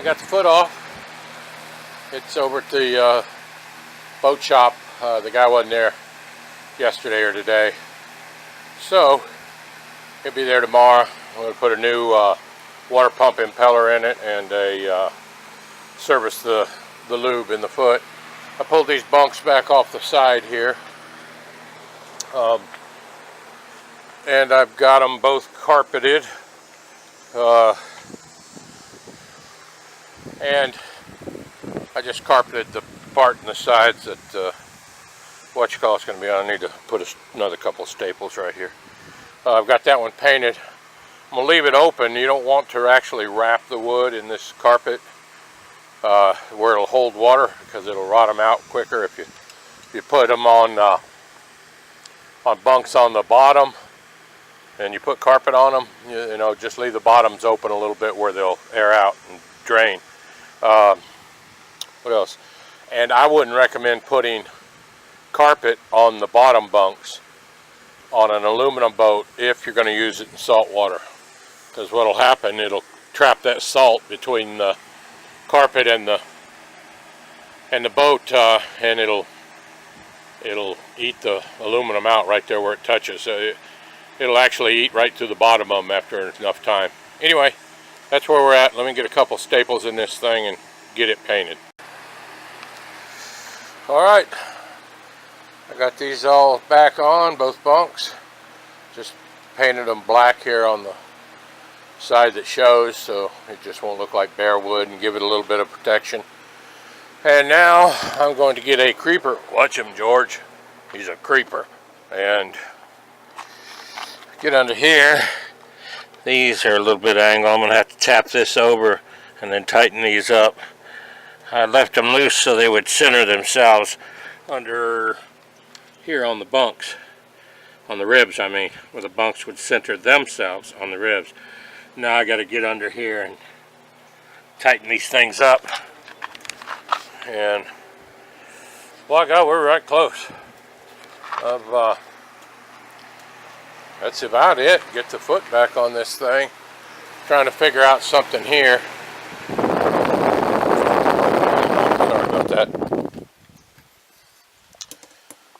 got the foot off. It's over at the boat shop. The guy wasn't there yesterday or today, so he'll be there tomorrow. I'm going to put a new water pump impeller in it and service the lube in the foot. I pulled these bunks back off the side here, and I've got them both carpeted, and I just carpeted the part in the sides that it's going to be on. I need to put another couple of staples right here. I've got that one painted. I'm going to leave it open. You don't want to actually wrap the wood in this carpet where it'll hold water, because it'll rot them out quicker if you put them on bunks on the bottom and you put carpet on them. You know, just leave the bottoms open a little bit where they'll air out and drain. What else? And I wouldn't recommend putting carpet on the bottom bunks on an aluminum boat if you're going to use it in salt water, because what'll happen, it'll trap that salt between the carpet and the boat, and it'll eat the aluminum out right there where it touches. So it'll actually eat right through the bottom of them after enough time. Anyway, that's where we're at. Let me get a couple staples in this thing and get it painted. Alright, I got these all back on, both bunks. Just painted them black here on the side that shows, so it just won't look like bare wood, and give it a little bit of protection. And now I'm going to get a creeper. Watch him, George. He's a creeper. And get under here. These are a little bit angled. I'm going to have to tap this over and then tighten these up. I left them loose so they would center themselves under here on the bunks, on the ribs I mean, where the bunks would center themselves on the ribs. Now I got to get under here and tighten these things up. And well, we're right close. That's about it. Get the foot back on this thing. Trying to figure out something here.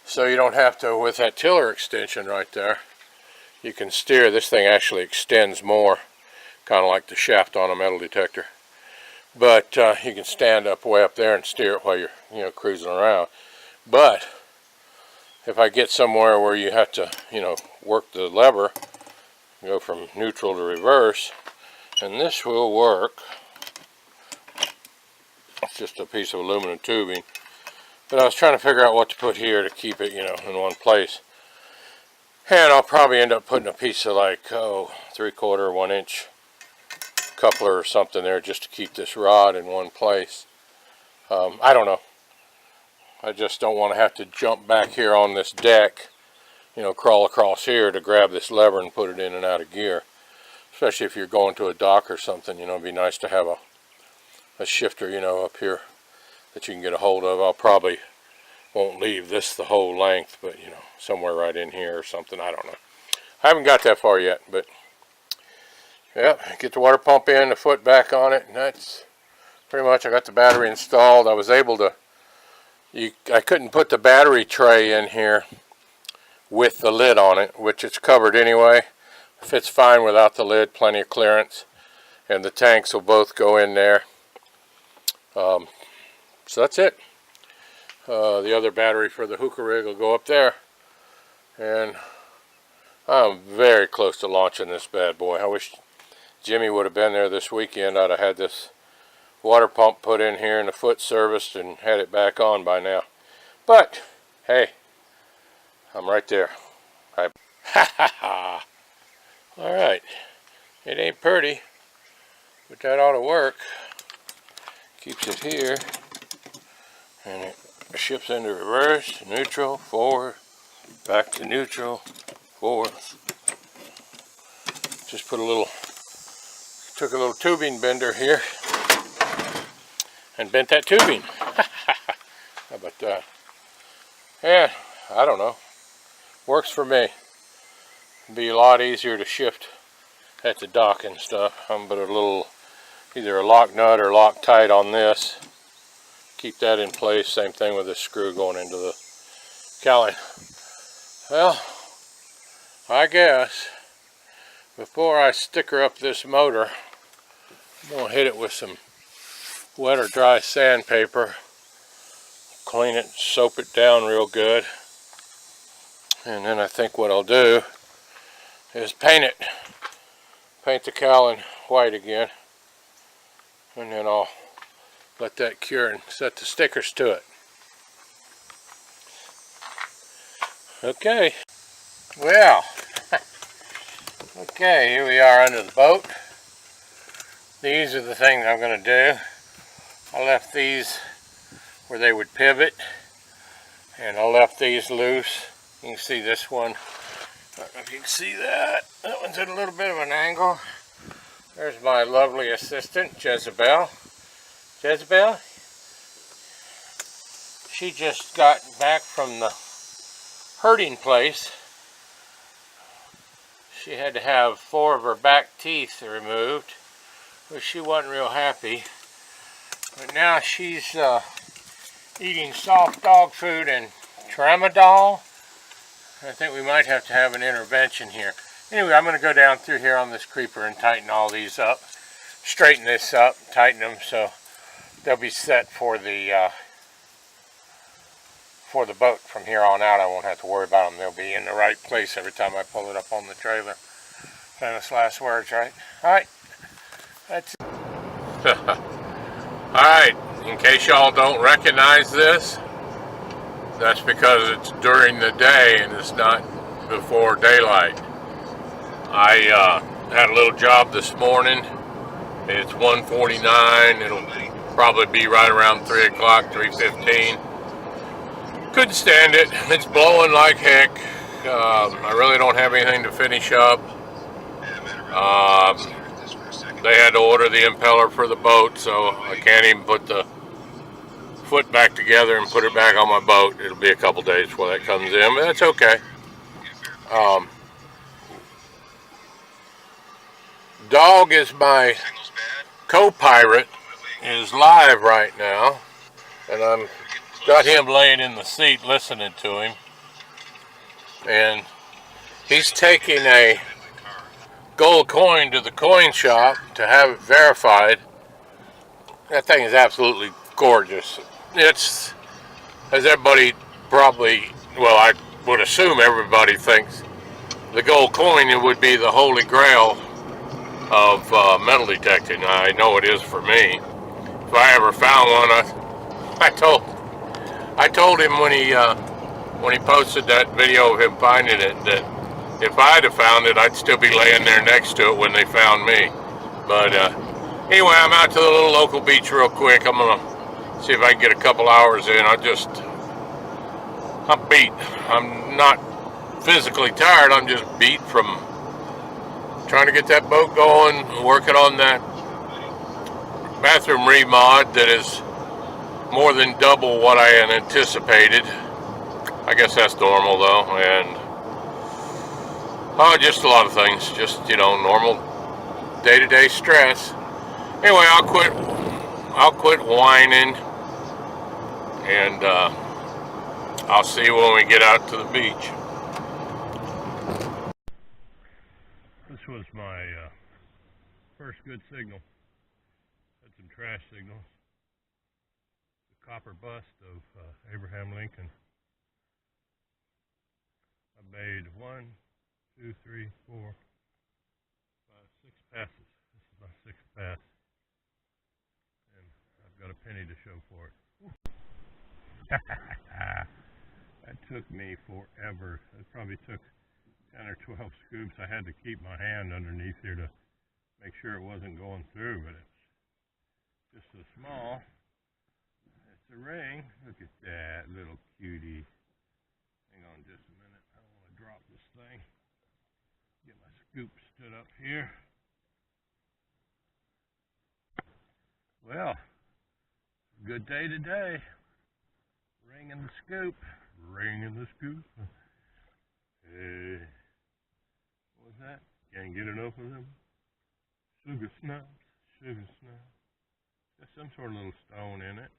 So you don't have to, with that tiller extension right there, you can steer. This thing actually extends more, kind of like the shaft on a metal detector. But you can stand up way up there and steer it while you're cruising around. But if I get somewhere where you have to work the lever, go from neutral to reverse, and this will work. It's just a piece of aluminum tubing. But I was trying to figure out what to put here to keep it, in one place. And I'll probably end up putting a piece of 3/4, 1 inch coupler or something there just to keep this rod in one place. I don't know. I just don't want to have to jump back here on this deck, crawl across here to grab this lever and put it in and out of gear. Especially if you're going to a dock or something, it'd be nice to have a shifter, up here that you can get a hold of. I'll probably won't leave this the whole length, but somewhere right in here or something. I don't know. I haven't got that far yet, but yeah, get the water pump in, the foot back on it, and that's pretty much. I got the battery installed. I was able to. I couldn't put the battery tray in here with the lid on it, which it's covered anyway. Fits fine without the lid. Plenty of clearance, and the tanks will both go in there. So that's it. The other battery for the hookah rig will go up there. And I'm very close to launching this bad boy. I wish Jimmy would have been there this weekend. I'd have had this water pump put in here and the foot serviced and had it back on by now. But, hey, I'm right there. Ha ha ha. Alright. It ain't pretty, but that ought to work. Keeps it here. And it shifts into reverse, neutral, forward, back to neutral, forward. Just took a little tubing bender here and bent that tubing. How about that? Yeah, I don't know. Works for me. It'd be a lot easier to shift at the dock and stuff. But a little either a lock nut or Loctite on this. Keep that in place. Same thing with this screw going into the cowling. Well, I guess before I sticker up this motor, I'm going to hit it with some wet or dry sandpaper. Clean it, soap it down real good. And then I think what I'll do is paint it. Paint the cowling white again. And then I'll let that cure and set the stickers to it. Okay. Well, okay, here we are under the boat. These are the things I'm going to do. I left these where they would pivot, and I left these loose. You can see this one. I don't know if you can see that. That one's at a little bit of an angle. There's my lovely assistant, Jezebel. Jezebel? She just got back from the herding place. She had to have 4 of her back teeth removed, but she wasn't real happy. But now she's eating soft dog food and tramadol. I think we might have to have an intervention here. Anyway, I'm going to go down through here on this creeper and tighten all these up. Straighten this up, tighten them so they'll be set for the boat from here on out. I won't have to worry about them. They'll be in the right place every time I pull it up on the trailer. Famous last words, right? Alright. That's it. Alright, in case y'all don't recognize this, that's because it's during the day and it's not before daylight. I had a little job this morning. It's 1:49. It'll probably be right around 3 o'clock, 3:15. Couldn't stand it. It's blowing like heck. I really don't have anything to finish up. They had to order the impeller for the boat, so I can't even put the foot back together and put it back on my boat. It'll be a couple days before that comes in, but that's okay. Dog is my co-pirate, is live right now, and I'm got him laying in the seat listening to him, and he's taking a gold coin to the coin shop to have it verified. That thing is absolutely gorgeous. It's, as everybody probably, well, I would assume everybody thinks the gold coin would be the holy grail of metal detecting. I know it is for me. If I ever found one, I told him when he posted that video of him finding it that if I'd have found it, I'd still be laying there next to it when they found me. But anyway, I'm out to the little local beach real quick. I'm gonna see if I can get a couple hours in. I'm beat. I'm not physically tired. I'm just beat from trying to get that boat going, working on that bathroom remod that is more than double what I had anticipated. I guess that's normal though, and just a lot of things, just, you know, normal day-to-day stress. Anyway, I'll quit whining, and I'll see you when we get out to the beach. This was my first good signal. Had some trash signals. The copper bust of Abraham Lincoln. I made 1, 2, 3, 4, 5, 6 passes. This is my 6th pass. And I've got a penny to show for it. That took me forever. It probably took 10 or 12 scoops. I had to keep my hand underneath here to make sure it wasn't going through, but it's just so small. It's a ring. Look at that little cutie. Hang on just a minute. I don't want to drop this thing. Get my scoop stood up here. Well, good day today. Ring in the scoop. Ring in the scoop. Hey. What was that? Can't get enough of them. Sugar snacks. Sugar snow. Got some sort of little stone in it.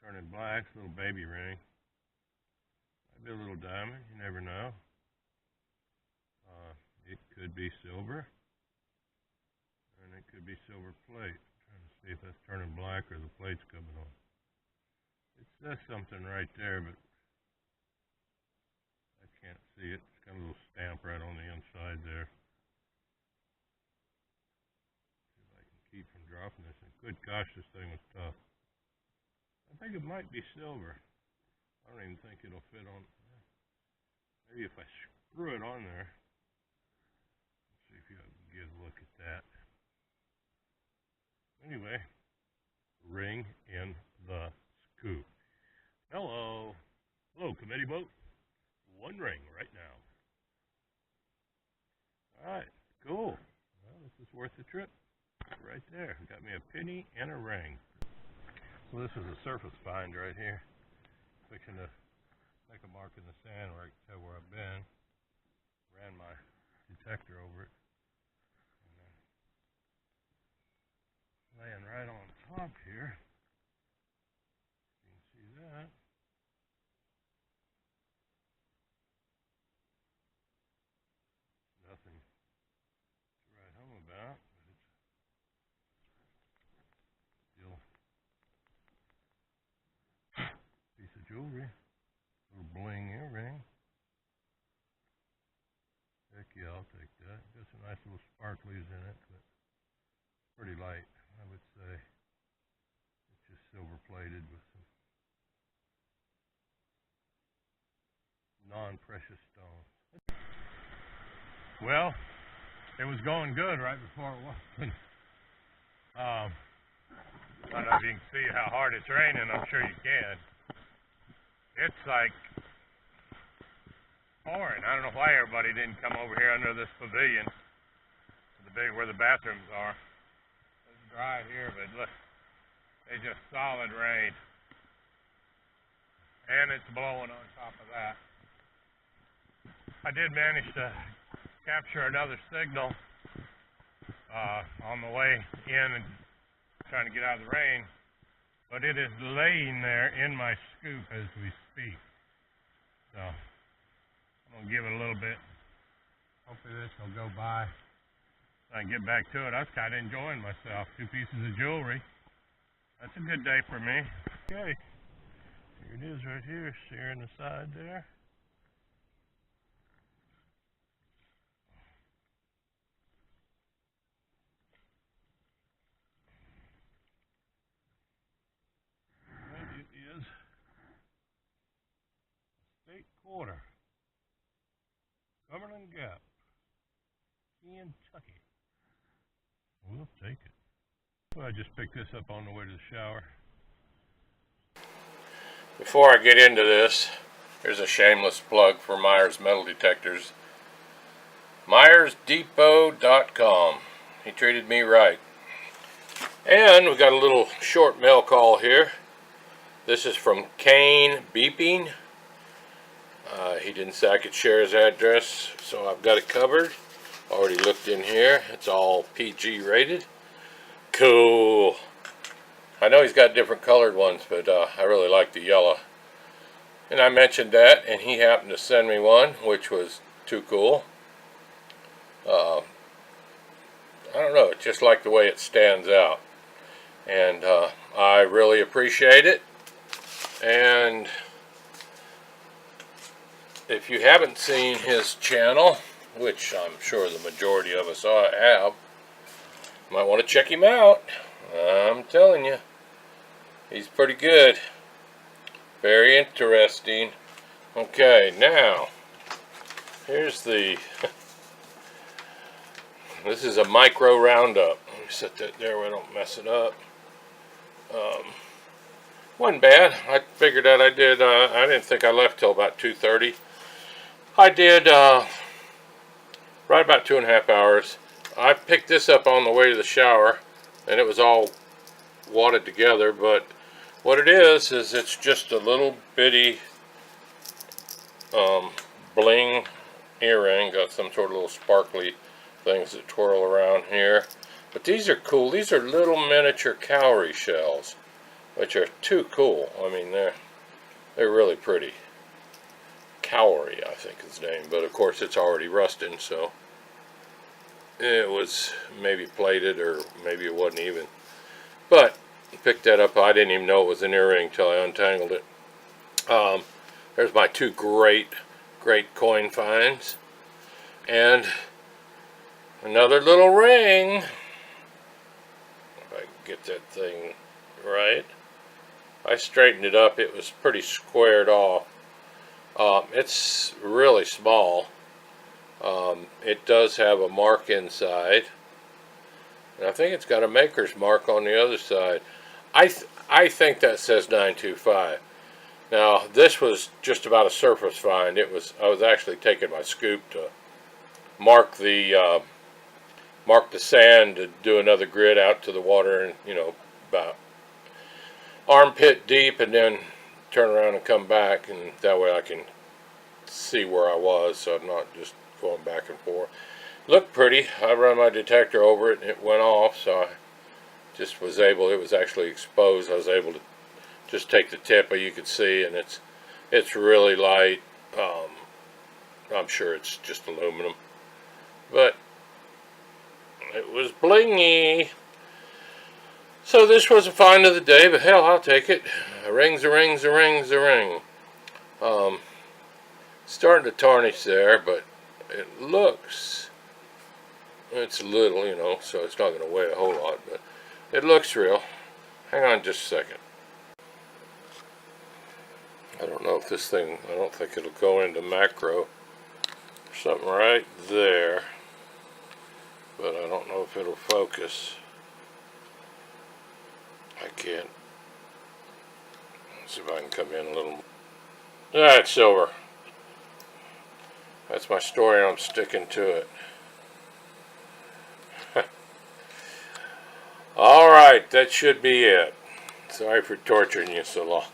Turning black, it's a little baby ring. Might be a little diamond, you never know. It could be silver. And it could be silver plate. I'm trying to see if that's turning black or the plate's coming on. It says something right there, but I can't see it. It's got a little stamp right on the inside there. See if I can keep from dropping this. And good gosh, this thing was tough. I think it might be silver. I don't even think it'll fit on. Maybe if I screw it on there. Let's see if you can get a look at that. Anyway, ring in the scoop. Hello. Hello, committee boat. One ring right now. Alright, cool. Well, this is worth the trip. Right there. Got me a penny and a ring. Well, this is a surface find right here. Fixing to make a mark in the sand where I can tell where I've been. Ran my detector over it. And then laying right on top here. You can see that. Nothing to write home about, but it's still a piece of jewelry. Little bling earring. Heck yeah, I'll take that. Got some nice little sparklies in it, but pretty light, I would say. It's just silver plated with some non-precious stones. Well, it was going good right before it wasn't. I don't know if you can see how hard it's raining. I'm sure you can. It's like pouring. I don't know why everybody didn't come over here under this pavilion, where the bathrooms are. It's dry here, but look, it's just solid rain, and it's blowing on top of that. I did manage to capture another signal on the way in and trying to get out of the rain, but it is laying there in my scoop as we speak. So I'm gonna give it a little bit. Hopefully this will go by so I can get back to it. I was kind of enjoying myself. 2 pieces of jewelry. That's a good day for me. Okay, here it is right here, searing the side there. Is State Quarter, Cumberland Gap, Kentucky. We'll take it. Well, I just picked this up on the way to the shower. Before I get into this, here's a shameless plug for Myers Metal Detectors. MyersDepot.com. He treated me right. And we got a little short mail call here. This is from Cain Beeping. He didn't say I could share his address, so I've got it covered. Already looked in here. It's all PG rated. Cool. I know he's got different colored ones, but I really like the yellow. And I mentioned that, and he happened to send me one, which was too cool. I don't know, it's just like the way it stands out. And I really appreciate it. And if you haven't seen his channel, which I'm sure the majority of us have, you might want to check him out. I'm telling you, he's pretty good. Very interesting. Okay, now, here's the, this is a micro roundup. Let me set that there where I don't mess it up. Wasn't bad. I figured out I did, I didn't think I left till about 2:30. I did right about 2.5 hours. I picked this up on the way to the shower, and it was all wadded together, but what it is it's just a little bitty bling earring. Got some sort of little sparkly things that twirl around here. But these are cool. These are little miniature cowrie shells, which are too cool. I mean, they're really pretty. Cowrie, I think is the name, but of course it's already rusting, so it was maybe plated, or maybe it wasn't even. But picked that up. I didn't even know it was an earring until I untangled it. There's my two great coin finds, and another little ring. If I can get that thing right. I straightened it up. It was pretty squared off. It's really small. It does have a mark inside, and I think it's got a maker's mark on the other side. I think that says 925. Now, this was just about a surface find. I was actually taking my scoop to mark the sand to do another grid out to the water, and about armpit deep, and then turn around and come back, and that way I can see where I was, so I'm not just going back and forth. Looked pretty. I run my detector over it and it went off, so I just was able, it was actually exposed. I was able to just take the tip, but you could see, and it's really light. I'm sure it's just aluminum, but it was blingy. So this was a find of the day, but hell, I'll take it. A ring's a ring's a ring's a ring. Starting to tarnish there, but it looks, it's little, so it's not going to weigh a whole lot, but it looks real. Hang on just a second. I don't know if this thing, I don't think it'll go into macro. There's something right there, but I don't know if it'll focus. I can't. Let's see if I can come in a little more. It's silver. That's my story, and I'm sticking to it. Alright, that should be it. Sorry for torturing you so long.